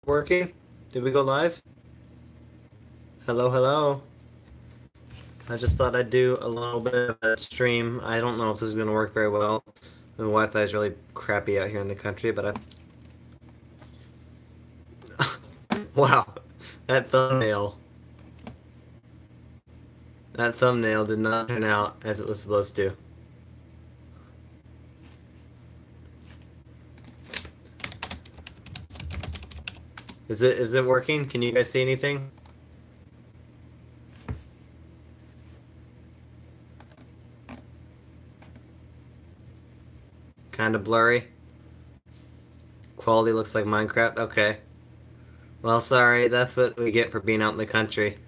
Working? Did we go live? Hello, hello. I just thought I'd do a little bit of a stream. I don't know if this is going to work very well. The Wi-Fi is really crappy out here in the country, but wow, that thumbnail. That thumbnail did not turn out as it was supposed to. Is it working? Can you guys see anything? Kind of blurry. Quality looks like Minecraft. Okay. Well, sorry. That's what we get for being out in the country.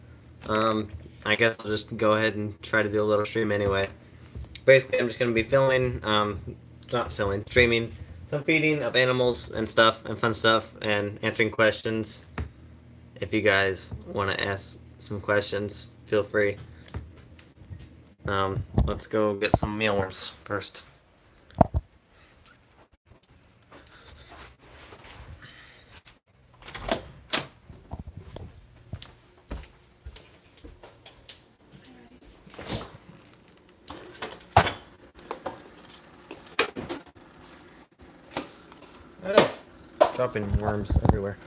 I guess I'll just go ahead and try to do a little stream anyway. Basically, I'm just going to be streaming some feeding of animals and stuff and fun stuff and answering questions. If you guys want to ask some questions, feel free. Let's go get some mealworms first. Oh, dropping worms everywhere.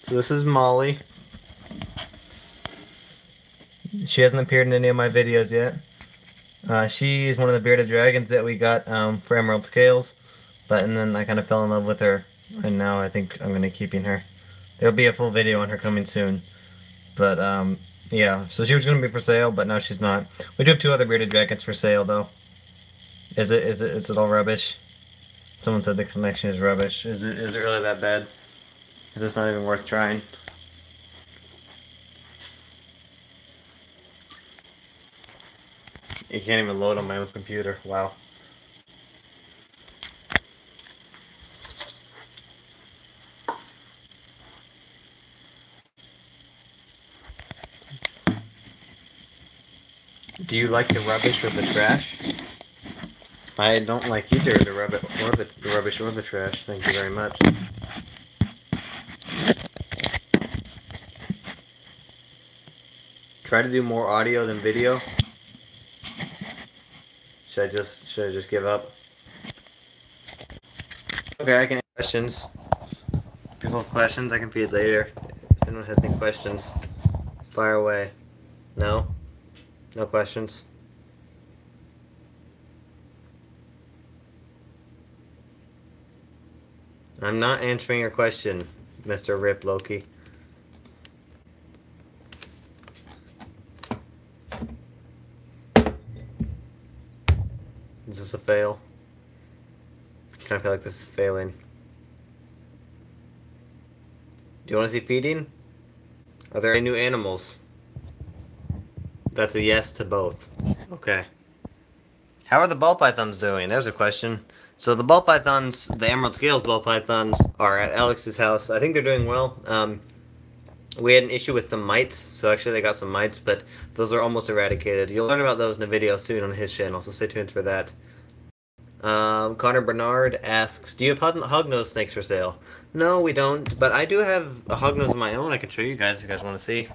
So this is Molly. She hasn't appeared in any of my videos yet. She is one of the bearded dragons that we got for Emerald Scales, and then I kind of fell in love with her, and now I think I'm going to keeping her. There'll be a full video on her coming soon, but yeah. So she was going to be for sale, but now she's not. We do have 2 other bearded dragons for sale though. Is it all rubbish? Someone said the connection is rubbish. Is it really that bad? Is this not even worth trying? You can't even load on my own computer. Wow. Do you like the rubbish or the trash? I don't like either the rubbish or the trash. Thank you very much. Try to do more audio than video. Should I just give up? Okay, I can answer questions. If people have questions, I can feed later. If anyone has any questions, fire away. No? No questions? I'm not answering your question, Mr. Rip Loki. Is this a fail? I kind of feel like this is failing. Do you want to see feeding? Are there any new animals? That's a yes to both. Okay. How are the ball pythons doing? There's a question. So the ball pythons, the Emerald Scales ball pythons, are at Alex's house. I think they're doing well. We had an issue with some mites, so actually they got some mites, but those are almost eradicated. You'll learn about those in a video soon on his channel, so stay tuned for that. Connor Bernard asks, do you have hognose snakes for sale? No, we don't, but I do have a hognose of my own I can show you guys if you guys want to see.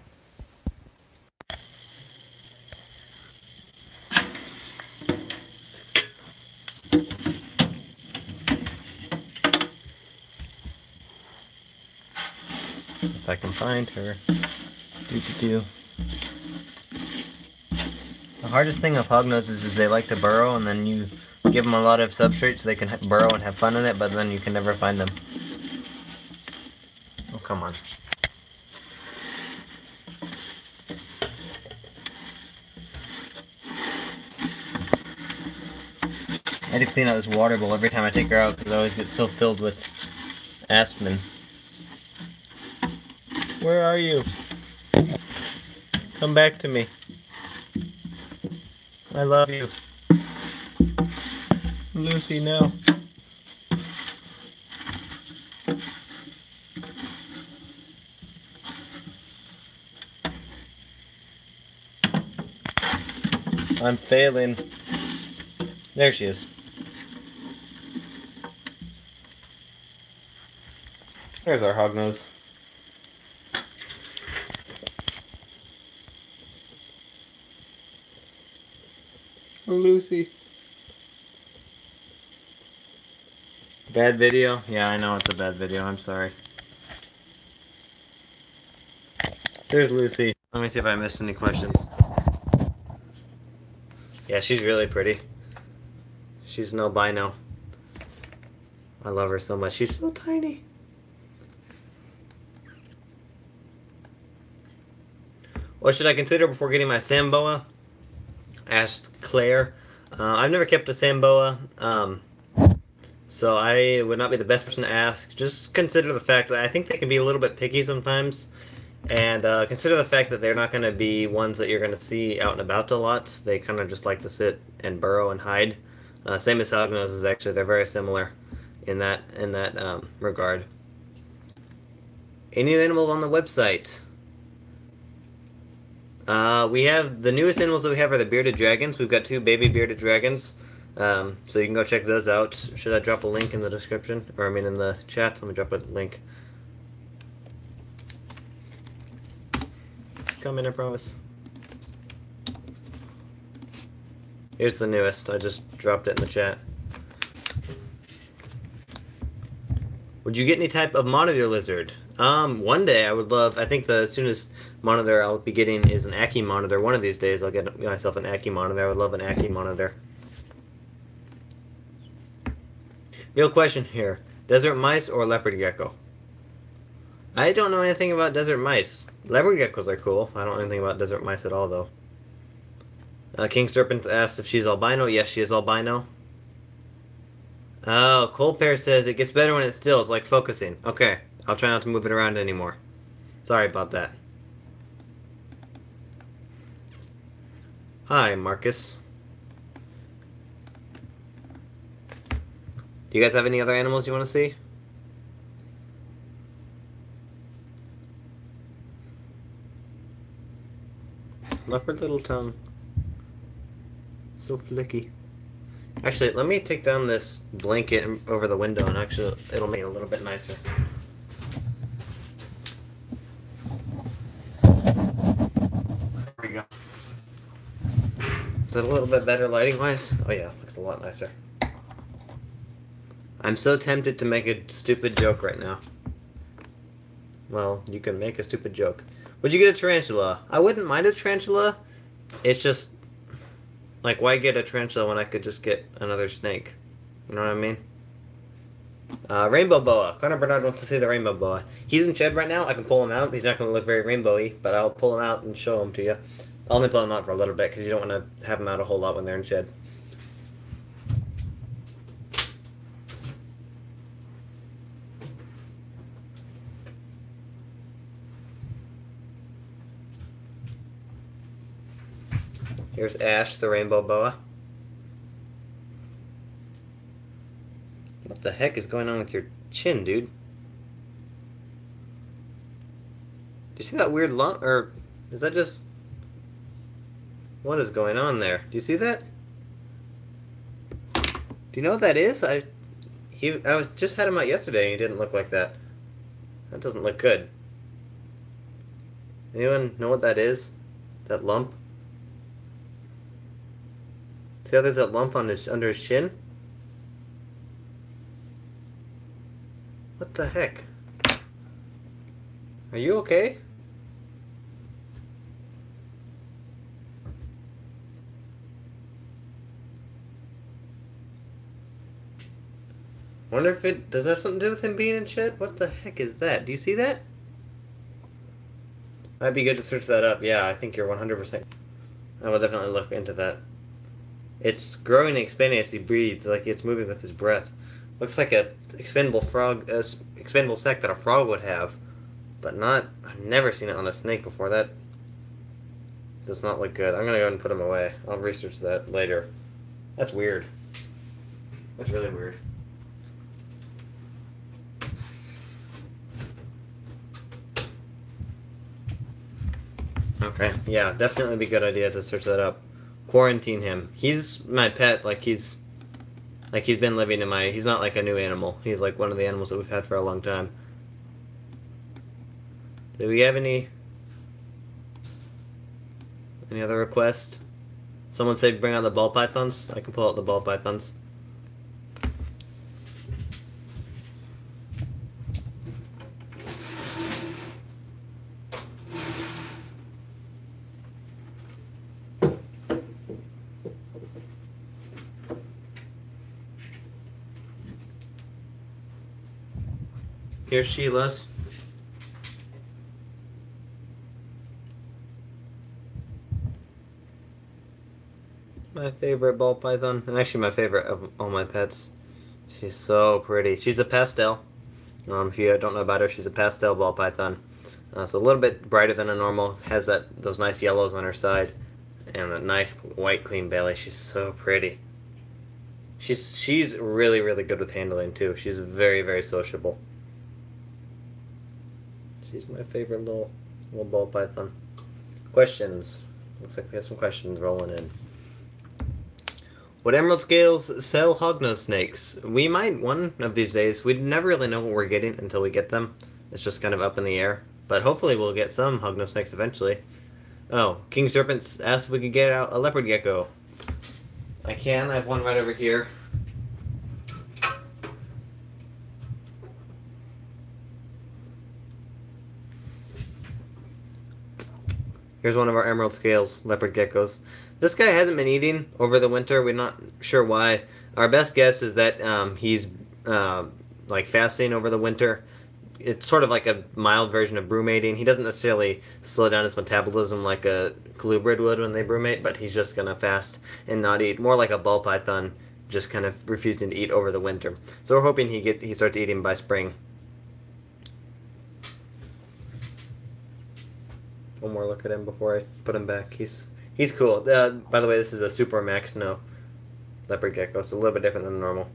If I can find her. The hardest thing of hognoses is they like to burrow, and then you give them a lot of substrate so they can burrow and have fun in it, but then you can never find them. Oh, come on. I had to clean out this water bowl every time I take her out because I always get so filled with Aspen. Where are you? Come back to me. I love you. Lucy, no. I'm failing. There she is. There's our hognose. Lucy. Bad video? Yeah, I know it's a bad video. I'm sorry. There's Lucy. Let me see if I missed any questions. Yeah, she's really pretty. She's an albino. I love her so much. She's so tiny. What should I consider before getting my Samboa? Asked Claire. I've never kept a Samboa, so I would not be the best person to ask. Just consider the fact that I think they can be a little bit picky sometimes. And consider the fact that they're not going to be ones that you're going to see out and about a lot. They kind of just like to sit and burrow and hide. Same as hognoses, actually. They're very similar in that regard. Any animals on the website? We have the newest animals that we have are the bearded dragons. We've got 2 baby bearded dragons. So you can go check those out. Should I drop a link in the description? Or I mean in the chat? Let me drop a link. Come in, I promise. Here's the newest. I just dropped it in the chat. Would you get any type of monitor lizard? One day I would love. I think the soonest monitor I'll be getting is an Aki monitor. One of these days I'll get myself an Aki monitor. I would love an Aki monitor. Real question here: desert mice or leopard gecko? I don't know anything about desert mice. Leopard geckos are cool. I don't know anything about desert mice at all, though. King Serpent asked if she's albino. Yes, she is albino. Oh, Cold Pear says it gets better when it's still. It's like focusing. Okay, I'll try not to move it around anymore. Sorry about that. Hi, Marcus. Do you guys have any other animals you want to see? Love her little tongue. So flicky. Actually, let me take down this blanket over the window and actually it'll make it a little bit nicer. There we go. Is that a little bit better lighting wise? Oh yeah, looks a lot nicer. I'm so tempted to make a stupid joke right now. Well, you can make a stupid joke. Would you get a tarantula? I wouldn't mind a tarantula. It's just, like, why get a tarantula when I could just get another snake? You know what I mean? Rainbow boa. Connor Bernard wants to see the rainbow boa. He's in shed right now. I can pull him out. He's not going to look very rainbowy, but I'll pull him out and show him to you. I'll only pull him out for a little bit because you don't want to have him out a whole lot when they're in shed. Here's Ash, the rainbow boa. What the heck is going on with your chin, dude? Do you see that weird lump? Or is that just... What is going on there? Do you see that? Do you know what that is? I was just had him out yesterday and he didn't look like that. That doesn't look good. Anyone know what that is? That lump? See how there's that lump on under his chin? What the heck? Are you okay? Wonder if it does that have something to do with him being in shed? What the heck is that? Do you see that? Might be good to search that up. Yeah, I think you're 100%. I will definitely look into that. It's growing and expanding as he breathes, like it's moving with his breath. Looks like a expendable frog, expandable sac that a frog would have, but not. I've never seen it on a snake before. That does not look good. I'm gonna go ahead and put them away. I'll research that later. That's weird. That's really weird. Okay, yeah, definitely be a good idea to search that up. Quarantine him. He's my pet. He's been living in my. He's not like a new animal. He's like one of the animals that we've had for a long time. Do we have any other requests? Someone said bring out the ball pythons. I can pull out the ball pythons. Here's Sheila's. My favorite ball python, and actually my favorite of all my pets. She's so pretty. She's a pastel. If you don't know about her, she's a pastel ball python. So a little bit brighter than a normal. Has those nice yellows on her side, and a nice white clean belly. She's so pretty. She's really good with handling too. She's very very sociable. She's my favorite little ball python. Questions? Looks like we have some questions rolling in. Would emerald scales sell hognose snakes? We might one of these days. We never really know what we're getting until we get them. It's just kind of up in the air. But hopefully we'll get some hognose snakes eventually. Oh, King Serpents asked if we could get out a leopard gecko. I can. I have one right over here. Here's one of our emerald scales leopard geckos. This guy hasn't been eating over the winter. We're not sure why. Our best guess is that he's like fasting over the winter. It's sort of like a mild version of brumating. He doesn't necessarily slow down his metabolism like a colubrid would when they brumate, but he's just gonna fast and not eat. More like a ball python, just kind of refusing to eat over the winter. So we're hoping he starts eating by spring. One more look at him before I put him back. He's cool. By the way, this is a super max no leopard gecko, so a little bit different than normal.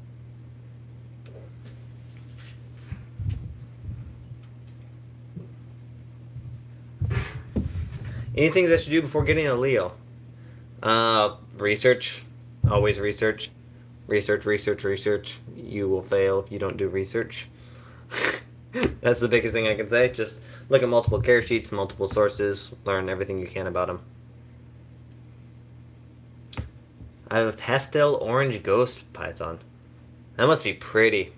Anything that you do before getting a Leo? Research. Always research. Research. You will fail if you don't do research. That's the biggest thing I can say. Just look at multiple care sheets, multiple sources, learn everything you can about them. I have a pastel orange ghost python. That must be pretty.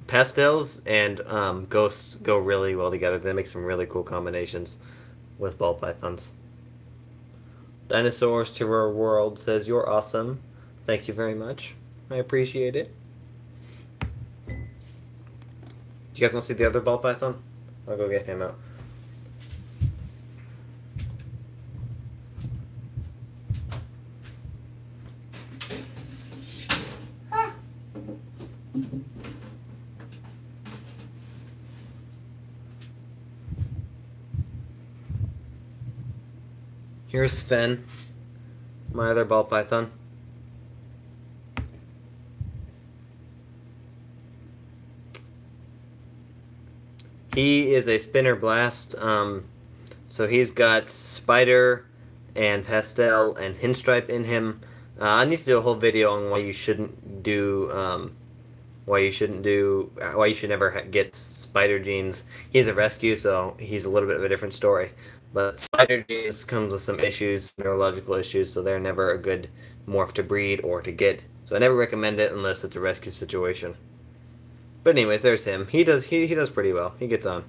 Pastels and ghosts go really well together. They make some really cool combinations with ball pythons. Dinosaurs to Our World says, "You're awesome. Thank you very much. I appreciate it." You guys want to see the other ball python? I'll go get him out. Here's Sven, my other ball python. He is a spinner blast, so he's got spider and pastel and pinstripe in him. I need to do a whole video on why you should never get spider genes. He's a rescue, so he's a little bit of a different story. But spider genes comes with some issues, neurological issues, so they're never a good morph to breed or to get. So I never recommend it unless it's a rescue situation. But anyways, there's him. He does pretty well. He gets on.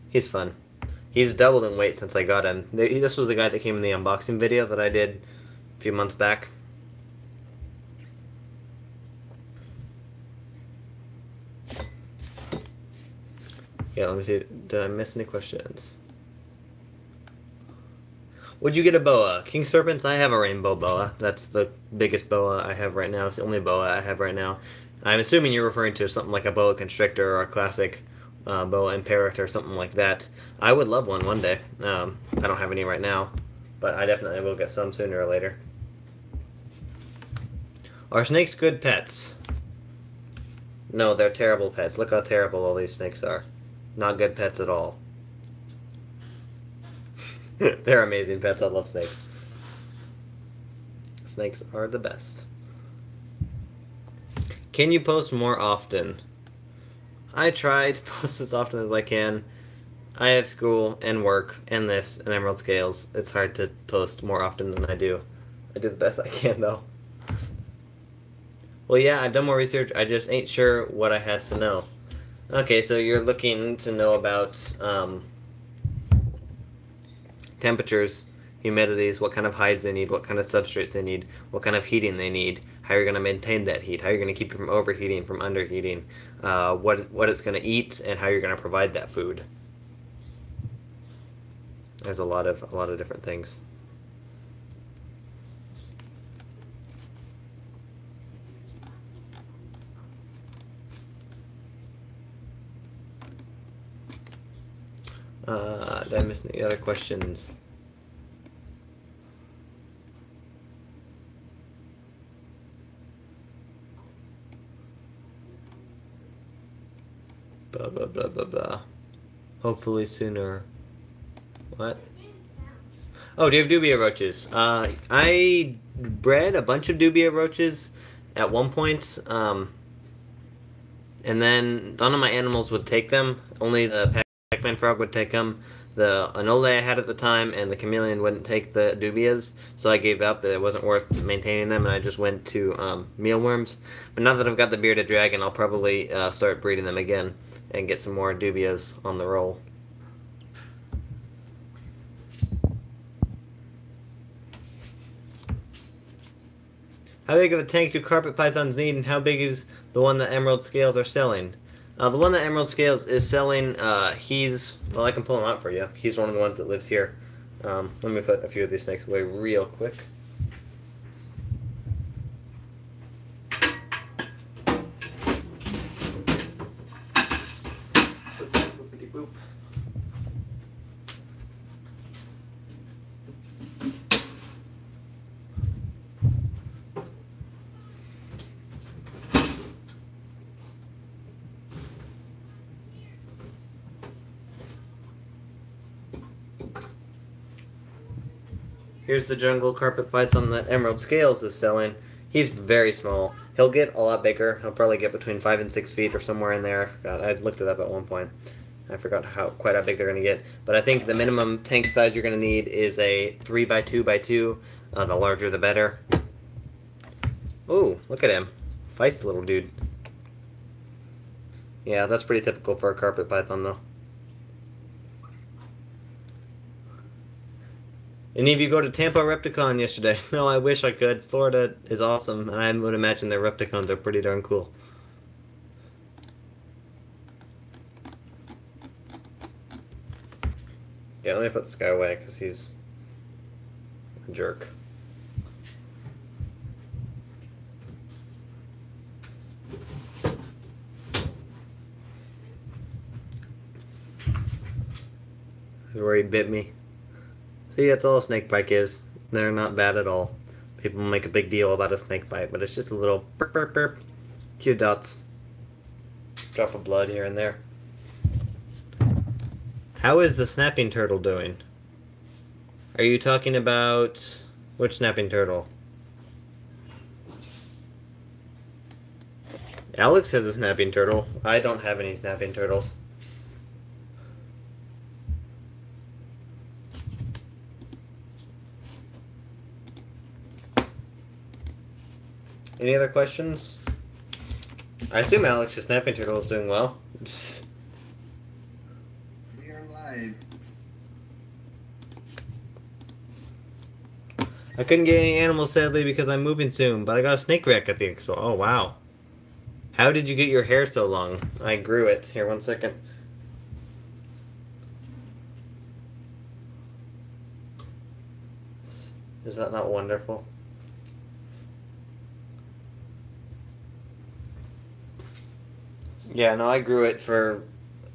He's fun. He's doubled in weight since I got him. This was the guy that came in the unboxing video that I did a few months back. Yeah, let me see. Did I miss any questions? Would you get a boa? King Serpents, I have a rainbow boa. That's the biggest boa I have right now. It's the only boa I have right now. I'm assuming you're referring to something like a boa constrictor or a classic boa and parrot or something like that. I would love one day. I don't have any right now, but I definitely will get some sooner or later. Are snakes good pets? No, they're terrible pets. Look how terrible all these snakes are. Not good pets at all. They're amazing pets. I love snakes. Snakes are the best. Can you post more often? I try to post as often as I can. I have school and work and this and Emerald Scales. It's hard to post more often than I do. I do the best I can, though. Well, yeah, I've done more research. I just ain't sure what I has to know. Okay, so you're looking to know about temperatures, humidities, what kind of hides they need, what kind of substrates they need, what kind of heating they need, how you're going to maintain that heat, how you're going to keep it from overheating, from underheating, what it's going to eat, and how you're going to provide that food. There's a lot of different things. Did I miss any other questions? Blah, blah, blah, blah, blah. Hopefully sooner. What? Oh, do you have dubia roaches? I bred a bunch of dubia roaches at one point, and then none of my animals would take them. Only the Pac-Man frog would take them. The anole I had at the time and the chameleon wouldn't take the dubias, so I gave up. It wasn't worth maintaining them, and I just went to mealworms. But now that I've got the bearded dragon, I'll probably start breeding them again and get some more dubias on the roll. How big of a tank do carpet pythons need, and how big is the one that Emerald Scales are selling? The one that Emerald Scales is selling, well, I can pull him out for you. He's one of the ones that lives here. Let me put a few of these snakes away real quick. Boop. Here's the jungle carpet python that Emerald Scales is selling. He's very small. He'll get a lot bigger. He'll probably get between 5 and 6 feet or somewhere in there. I forgot. I looked it up at one point. I forgot quite how big they're going to get. But I think the minimum tank size you're going to need is a 3x2x2. The larger the better. Ooh, look at him. Feisty little dude. Yeah, that's pretty typical for a carpet python, though. Any of you go to Tampa Repticon yesterday? No, I wish I could. Florida is awesome, and I would imagine their Repticons are pretty darn cool. Yeah, let me put this guy away, because he's a jerk. Where he bit me. See, that's all a snake bite is. They're not bad at all. People make a big deal about a snake bite, but it's just a little burp, burp, burp. Few dots. Drop of blood here and there. How is the snapping turtle doing? Are you talking about which snapping turtle? Alex has a snapping turtle. I don't have any snapping turtles. Any other questions? I assume Alex's snapping turtle is doing well. We are live. I couldn't get any animals, sadly, because I'm moving soon, but I got a snake wreck at the expo. Oh, wow. How did you get your hair so long? I grew it. Here, 1 second. Is that not wonderful? Yeah, no, I grew it for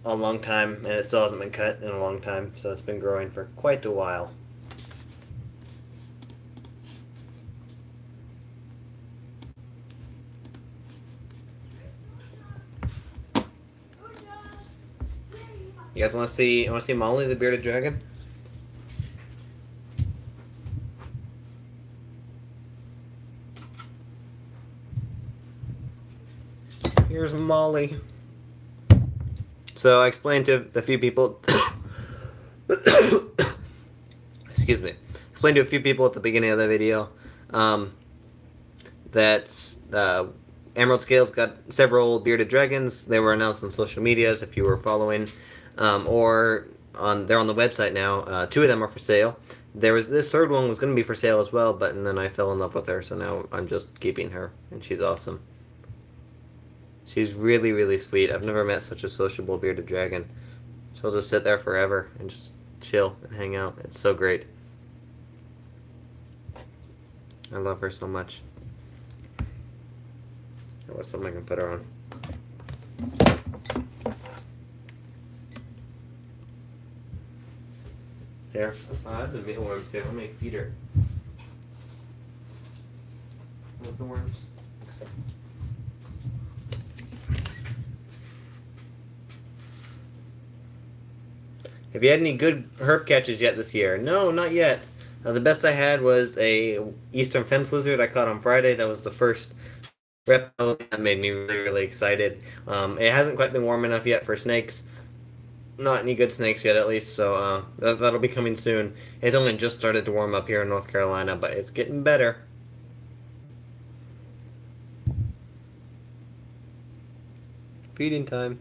a long time, and it still hasn't been cut in a long time, so it's been growing for quite a while. You guys want to see? Molly the bearded dragon? Here's Molly. So I explained to the few people. Excuse me. Explained to a few people at the beginning of the video that Emerald Scales got several bearded dragons. They were announced on social medias if you were following, or they're on the website now. Two of them are for sale. There was this third one was going to be for sale as well, but then I fell in love with her, so now I'm just keeping her, and she's awesome. She's really, really sweet. I've never met such a sociable bearded dragon. She'll just sit there forever and just chill and hang out. It's so great. I love her so much. What's something I can put her on? Here. I've been meeting worms too. Let me feed her. Where's the worms? Have you had any good herp catches yet this year? No, not yet. The best I had was a eastern fence lizard I caught on Friday. That was the first reptile that made me really, really excited. It hasn't quite been warm enough yet for snakes. Not any good snakes yet, at least, so that'll be coming soon. It's only just started to warm up here in North Carolina, but it's getting better. Feeding time.